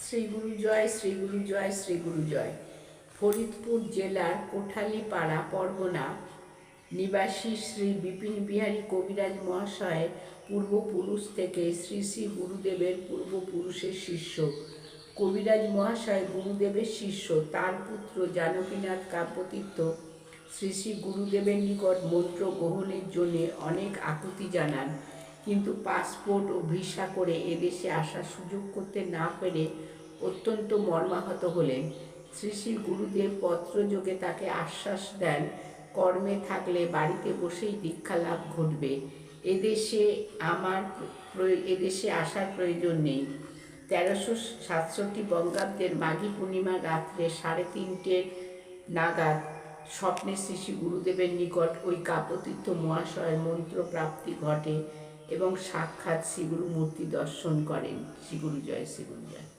শ্রী গুরু জয়, শ্রী গুরু জয়, শ্রী গুরু জয়। ফরিদপুর জেলার কোঠালীপাড়া পরগনা নিবাসী শ্রী বিপিন বিহারী কবিরাজ মহাশয়ের পূর্বপুরুষ থেকে শ্রী শ্রী গুরুদেবের পূর্বপুরুষের শিষ্য। কবিরাজ মহাশয় গুরুদেবের শিষ্য। তার পুত্র জানকীনাথ কাব্যতীর্থ শ্রী শ্রী গুরুদেবের নিকট মন্ত্র গ্রহণের জন্য অনেক আকুতি জানান, কিন্তু পাসপোর্ট ও ভিসা করে এদেশে আসার সুযোগ করতে না পেরে অত্যন্ত মর্মাহত হলেন। শ্রী শ্রী গুরুদেব পত্রযোগে তাকে আশ্বাস দেন, কর্মে থাকলে বাড়িতে বসেই দীক্ষা লাভ ঘটবে। এদেশে আসার প্রয়োজন নেই। 1367 বঙ্গাব্দের মাঘী পূর্ণিমা রাত্রে 3:30 নাগাদ স্বপ্নে শ্রী শ্রী গুরুদেবের নিকট ওই কাব্যতীর্থ মহাশয়ের মন্ত্র প্রাপ্তি ঘটে এবং সাক্ষাৎ শ্রীগুরু মূর্তি দর্শন করেন। শ্রী গুরু জয়, শ্রী গুরু জয়।